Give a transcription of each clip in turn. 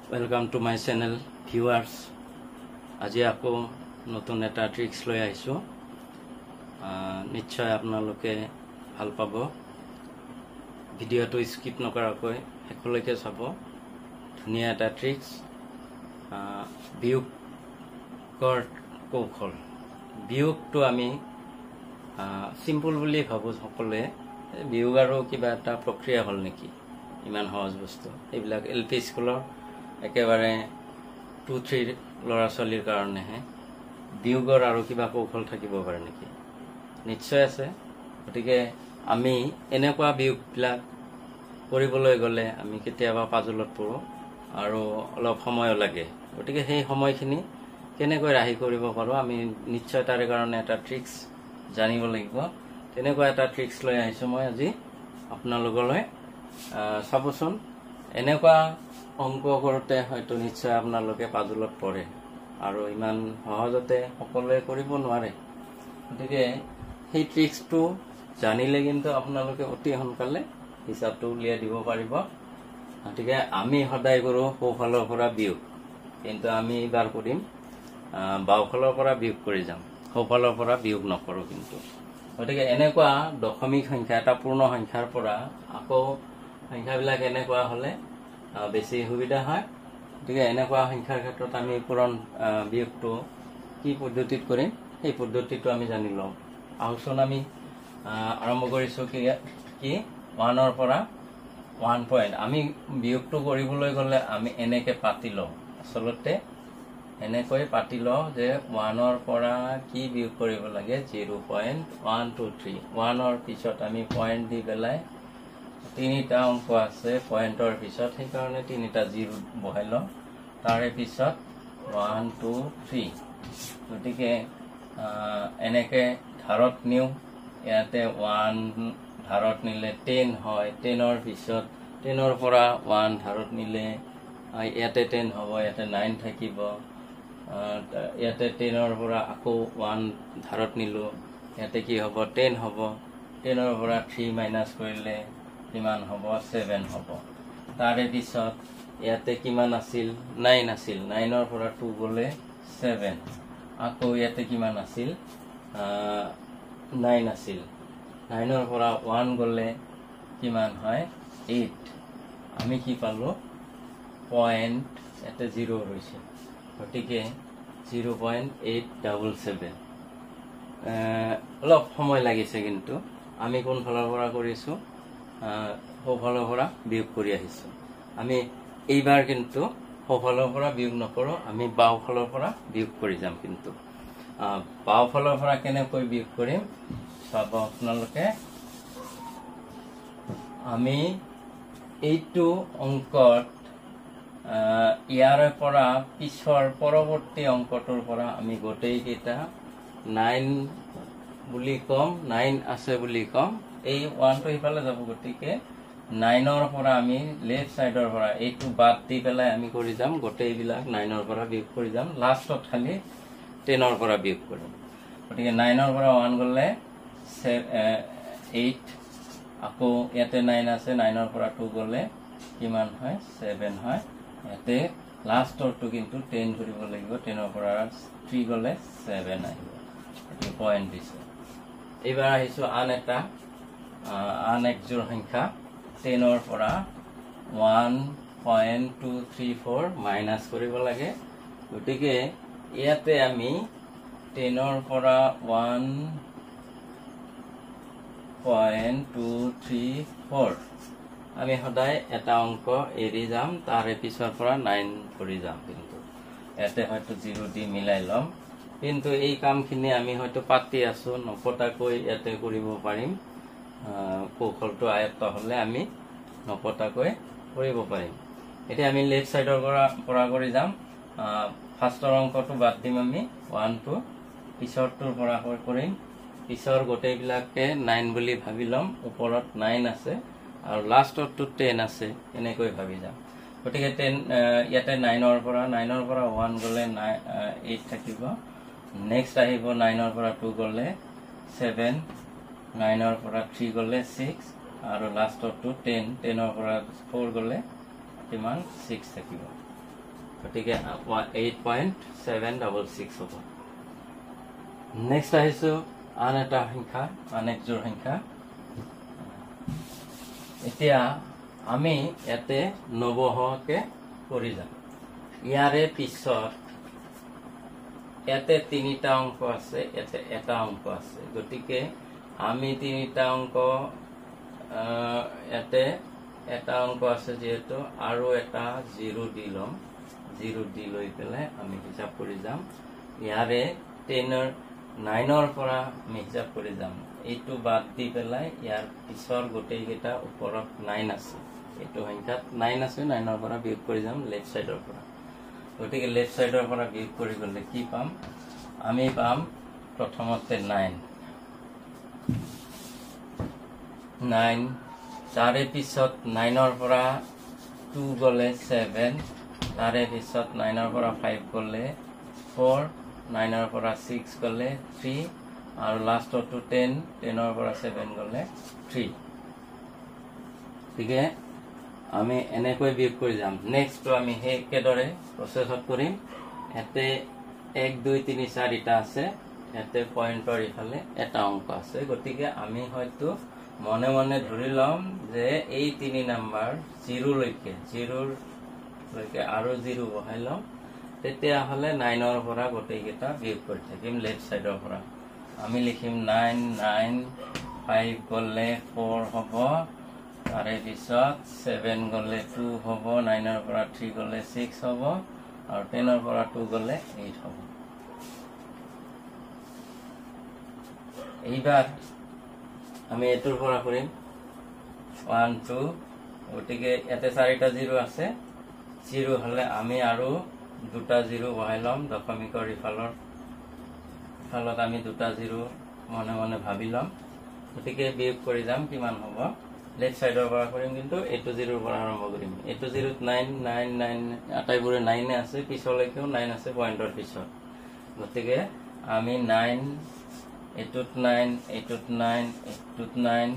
Welcome to my channel viewers. আজি আকৌ নতুন এটা ট্ৰিক্স লৈ আহিছো নিশ্চয় আপোনালোকে ভাল পাব ভিডিওটো স্কিপ নকৰাকৈ শেষলৈকে চাব ধুনীয়া এটা ট্ৰিক্স বিয়োগৰ কৌশল বিয়োগটো আমি সিম্পল বুলি ভাবো সকলে বিয়োগ আৰু কিবা এটা প্ৰক্ৰিয়া হল নেকি ইমান সহজ বস্তু এইবিলাক এলপি স্কুলৰ একেবাৰে 2-3 লৰা ছোৱালীৰ কাৰণে হে বিয়োগৰ আৰু কিবা কৌশল থাকিব পাৰে নেকি নিশ্চয় আছে গতিকে আমি এনেকুৱা বিয়োগবিলাক কৰিবলৈ গলে আমি কেতিয়াবা পাজলত পৰো আৰু অলপ সময় লাগে গতিকে সেই সময়খিনি কেনেকৈ ৰাহি কৰিব পাৰো আমি নিশ্চয় তাৰে কাৰণে এটা ট্ৰিক্স জানিব লাগিব তেনেকুৱা এটা ট্ৰিক্স লৈ আহিছো মই আজি আপোনালোকলৈ চাবচোন এনেকুৱা অংক কৰোতে হয়তো নিশ্চয় আপোনালোকে পাজলত পৰে আৰু ইমান সহজতে সকলোৱে কৰিব নোৱাৰে গতিকে সেই ট্ৰিক্সটো জানিলে কিন্তু আপোনালোকে অতি সোনকালে হিচাপটো উলিয়াই দিব পাৰিব গতিকে আমি সদায় কৰো সোঁফালৰ পৰা বিয়োগ কিন্তু আমি এবাৰ কৰিম বাওঁফালৰ পৰা বিয়োগ কৰি যাম সোঁফালৰ পৰা বিয়োগ নকৰো কিন্তু গতিকে এনেকুৱা দশমিক সংখ্যা এটা পূৰ্ণ সংখ্যাৰ পৰা আকৌ সংখ্যাবিলাক এনেকুৱা হলে বেছি সুবিধা হয় গতিকে এনেকুৱা সংখ্যাৰ ক্ষেত্ৰত আমি পূৰণ বিয়োগটো কি পদ্ধতিত কৰিম এই পদ্ধতিটো আমি জানি লওঁ আহচোন আমি আৰম্ভ কৰিছো কি 1 ৰ পৰা 1 পইণ্ট আমি বিয়োগটো কৰিবলৈ গলে আমি এনেকে পাতি লওঁ আসলতে এনেকৈ পাতি লওঁ যে 1 ৰ পৰা কি বিয়োগ কৰিব লাগে 0.123 1 ৰ পিছত আমি পইণ্ট দি পেলাই তিনিটা অংক আছে পয়েন্টৰ পিছত সেই কাৰণে তিনিটা জিৰো বহাই লওঁ তাৰে পিছত 1 2 3 গতিকে এনেকে ধাৰত নিউ ইয়াতে 1 ধাৰত নিলে 10 হয় 10 ৰ পিছত 10 ৰ পৰা 1 ধাৰত নিলে ইয়াতে 10 হ'ব ইয়াতে 9 থাকিব ইয়াতে 10 ৰ পৰা আকৌ 1 ধাৰত নিলো ইয়াতে কি হ'ব 10 হ'ব 10 ৰ পৰা 3 মাইনাস কৰিলে কিমান হ'ব 7 হ'ব তাৰে পিছত ইয়াতে কিমান আছিল 9 আছিল 9 ৰ পৰা 2 গলে 7 আকৌ ইয়াতে কিমান আছিল 9 আছিল 9 ৰ পৰা 1 গলে কিমান হয় 8 আমি কি পালো পয়েন্ট ইয়াতে 0 হৈছে গতিকে 0.877 অলপ সময় লাগিছে কিন্তু আমি কোন ফালৰ পৰা কৰিছো সোঁফালৰ পৰা বিয়োগ কৰি আহিছো আমি এইবাৰ কিন্তু সোঁফালৰ পৰা বিয়োগ নকৰো আমি বাওঁফালৰ পৰা বিয়োগ কৰি যাম কিন্তু বাওঁফালৰ পৰা কেনেকৈ বিয়োগ কৰিম চাব আপোনালোকে আমি এইটো অংকত ইয়াৰে পৰা পিছৰ পৰৱৰ্তী অংকটোৰ পৰা আমি গোটেই কেইটা 9 বুলি কম 9 আছে বুলি কম এই 1 টো ইফালে যাব গতিকে 9 ৰ পৰা আমি লেফট সাইডৰ পৰা এইটো বাদ দি পেলাই আমি কৰি যাম গোটেই বিলাক 9 ৰ পৰা বিয়োগ কৰি যাম লাষ্টত খালি 10 ৰ পৰা বিয়োগ কৰিম গতিকে 9 ৰ পৰা 1 গলে 8 আকৌ ইয়াতে 9 আছে 9 ৰ পৰা 2 গলে কিমান হয় 7 হয় ইয়াতে লাষ্টৰটো কিন্তু 10 ধৰিব লাগিব 10 ৰ পৰা 3 গলে 7 আহিব এটো পয়েন্ট দিছে এবাৰ আহিছো আন এক জোৰ সংখ্যা 10 ৰ পৰা 1.234 মাইনাস কৰিব লাগে গতিকে ইয়াতে আমি 10 ৰ পৰা 1.234 আমি সদায় এটা অংক এৰি যাম তাৰে পিছৰ পৰা 9 ধৰি যাম কিন্তু ইয়াতে হয়তো 0 দি মিলাই লম কিন্তু এই কামখিনি আমি হয়তো পাতি আছো নপটাকৈ ইয়াতে কৰিব পাৰিম কৌশলটো আয়ত্ত হলে আমি নপটাকৈ কৰিব পাৰিম এতিয়া আমি লেফট সাইডৰ পৰা কৰি যাম ফাৰ্ষ্টৰ অংকটো বাদ দিম আমি 1 2 পিছৰটোৰ পৰা কৰিম পিছৰ গোটেইবিলাকে 9 বুলি ভাবি লম ওপৰত 9 আছে আৰু লাষ্টৰটো 10 আছে এনেকৈ ভাবি যাম গতিকে 10 ইয়াতে 9 ৰ পৰা 1 গলে 8 থাকিব নেক্সট আহিব 9 ৰ পৰা 2 গলে 7 9 ৰ পৰা 3 গলে 6 আৰু লাষ্টৰটো 10 ৰ পৰা 4 গলে কিমান 6 থাকিব গতিকে 8.766 হ'ব। নেক্সট আহিছোঁ আন এটা সংখ্যা, আন একযোৰ সংখ্যা। এতিয়া আমি ইয়াতে নৱহকে কৰি যাম। ইয়াৰে পিছত ইয়াতে 3টা অংক আছে, ইয়াতে এটা অংক আছে। গতিকে আমি 3টা অংক, ইয়াতে এটা অংক আছে যিহেতু আৰু এটা 0 দি ল'ম। 0 দি লৈ পেলাই আমি হিচাপ কৰি যাম। ইয়াৰে 9ৰ পৰা আমি হিচাপ কৰি যাম। এইটো বাদ দি পেলাই ইয়াৰ পিছৰ গোটেইকেইটা ওপৰত 9 আছে। এইটো সংখ্যাত 9 আছে, 9ৰ পৰা বিয়োগ কৰি যাম লেফ্ট চাইডৰ পৰা। গতিকে লেফ্ট চাইডৰ পৰা বিয়োগ কৰি গ'লে কি পাম? আমি পাম প্ৰথমতে 9, তাৰে পিছত 9ৰ পৰা 2 গ'লে 7, তাৰে পিছত 9ৰ পৰা 5 গ'লে 4, 9ৰ পৰা 6 গ'লে 3, আৰু লাষ্টটো 10, 10ৰ পৰা 7 গ'লে 3। গতিকে আমি এনেকৈ বিয়োগ কৰি যাম। নেক্সটটো আমি সেই একেদৰে প্ৰচেছত কৰিম। ইয়াতে 1 2 3 4টা আছে, ইয়াতে পইণ্টৰ ইফালে এটা অংক আছে। গতিকে আমি হয়তো মনে মনে ধৰি ল'ম যে এই 3 নম্বৰ 0লৈকে আৰু 0 বহাই ল'ম। তেতিয়াহ'লে 9ৰ পৰা গোটেইকেইটা বিয়োগ কৰি থাকিম লেফ্ট চাইডৰ পৰা। আমি লিখিম 9, 9, 5 গ'লে 4 হ'ব, তাৰে পিছত 7 গ'লে 2 হ'ব, 9ৰ পৰা 3 গ'লে 6 হ'ব, আৰু 10ৰ পৰা 2 গ'লে 8 হ'ব। এইবাৰ আমি এইটোৰ পৰা কৰিম 1 2। গতিকে ইয়াতে 4টা 0 আছে। 0 হ'লে আমি আৰু 2টা 0 বহাই ল'ম। দশমিকৰ ইফালত আমি 2টা 0 মনে মনে ভাবি ল'ম। গতিকে বিয়োগ কৰি যাম। কিমান হ'ব? লেফ্ট চাইডৰ পৰা কৰিম, কিন্তু এইটো 0ৰ পৰা আৰম্ভ কৰিম। এইটো 0ত 9 9 9 আটাইবোৰে 9 আছে, পিছলৈকেও 9 আছে পইণ্টৰ পিছত। গতিকে আমি 9, এইটোত 9, এইটোত 9, এইটোত 9,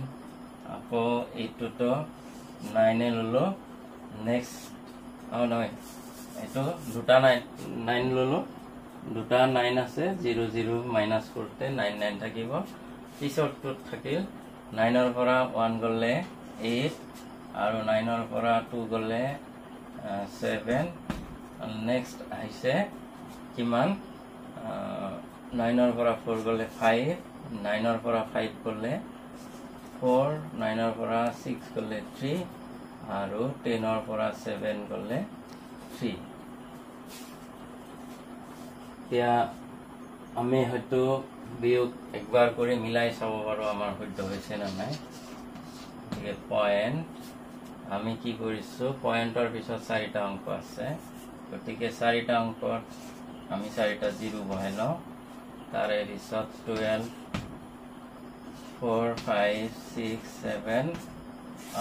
আকৌ এইটোতো 9 ল'লো। নেক্সট নহয়, এইটো 2টা 9 ল'লো। 2টা 9 আছে, 0 0 মাইনাছ কৰোঁতে 9 9 থাকিব। পিছৰটোত থাকিল 9ৰ পৰা 1 গ'লে 8, আৰু 9ৰ পৰা 2 গ'লে 7। নেক্সট আহিছে কিমান? 9ৰ পৰা 4 গ'লে 5, 9ৰ পৰা 5 গ'লে 4, 9ৰ পৰা 6 গ'লে 3, আৰু 10ৰ পৰা 7 গ'লে 3। এতিয়া আমি হয়তো বিয়োগ একবাৰ কৰি মিলাই চাব পাৰোঁ আমাৰ শুদ্ধ হৈছে নে নাই। গতিকে পইণ্ট আমি কি কৰিছোঁ? পইণ্টৰ পিছত 4টা অংক আছে। গতিকে 4টা অংকত আমি 4টা 0 বহাই লওঁ। তাৰে পিছত 12 4 5 6 7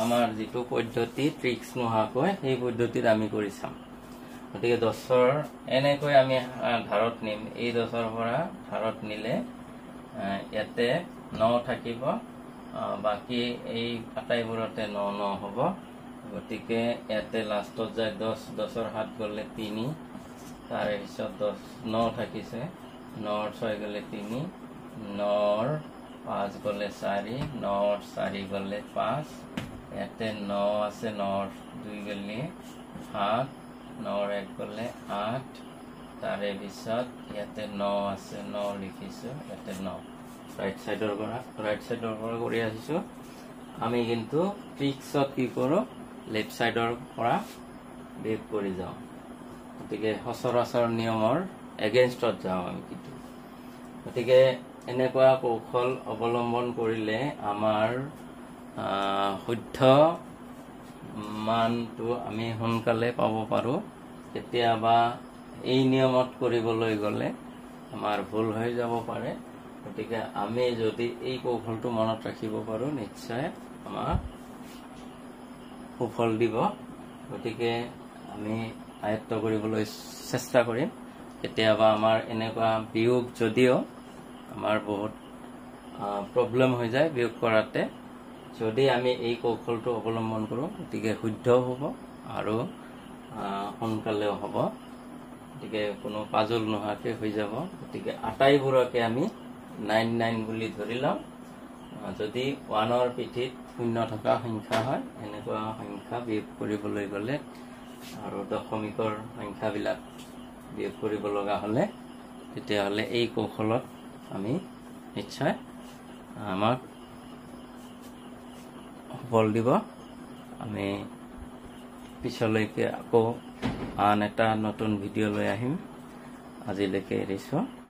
আমাৰ যিটো পদ্ধতি ট্ৰিক্স নোহোৱাকৈ সেই পদ্ধতিত আমি কৰি চাম। গতিকে 10ৰ এনেকৈ আমি ধাৰত নিম। এই 10ৰ পৰা ধাৰত নিলে ইয়াতে 9 থাকিব, বাকী এই আটাইবোৰতে 9 9 হ'ব। গতিকে ইয়াতে লাষ্টত যায় 10, 10ৰ 7 গ'লে 3, তাৰে পিছত 9 থাকিছে, 9ৰ 6 গ'লে 3, 9ৰ 5 গ'লে 4, 9ৰ 4 গ'লে 5, ইয়াতে 9 আছে, 9ৰ 2 গ'লে 7, 9ৰ 1 গ'লে 8, তাৰে পিছত ইয়াতে 9 আছে, 9 লিখিছোঁ, ইয়াতে 9। ৰাইট চাইডৰ পৰা কৰি আহিছোঁ। আমি কিন্তু ট্ৰিক্সত কি কৰোঁ? লেফ্ট চাইডৰ পৰা বিয়োগ কৰি যাওঁ। গতিকে সচৰাচৰ নিয়মৰ এগেইনষ্টত যাওঁ আমি কিন্তু। গতিকে এনেকুৱা কৌশল অৱলম্বন কৰিলে আমাৰ শুদ্ধ মানটো আমি সোনকালে পাব পাৰোঁ। কেতিয়াবা এই নিয়মত কৰিবলৈ গ'লে আমাৰ ভুল হৈ যাব পাৰে। গতিকে আমি যদি এই কৌশলটো মনত ৰাখিব পাৰোঁ, নিশ্চয় আমাৰ সুফল দিব। গতিকে আমি আয়ত্ত কৰিবলৈ চেষ্টা কৰিম। কেতিয়াবা আমাৰ এনেকুৱা বিয়োগ যদিও আমাৰ বহুত প্ৰব্লেম হৈ যায় বিয়োগ কৰাতে, যদি আমি এই কৌশলটো অৱলম্বন কৰোঁ, গতিকে শুদ্ধও হ'ব আৰু সোনকালেও হ'ব। গতিকে কোনো পাজল নোহোৱাকৈ হৈ যাব। গতিকে আটাইবোৰকে আমি 99 বুলি ধৰি লওঁ। যদি 1ৰ পিঠিত 0 থকা সংখ্যা হয়, এনেকুৱা সংখ্যা বিয়োগ কৰিবলৈ গ'লে আৰু দশমিকৰ সংখ্যাবিলাক বিয়োগ কৰিব লগা হ'লে তেতিয়াহ'লে এই কৌশলত আমি নিশ্চয় আমাক সফল দিব। আমি পিছলৈকে আকৌ আন এটা নতুন ভিডিঅ' লৈ আহিম। আজিলৈকে এৰিছোঁ।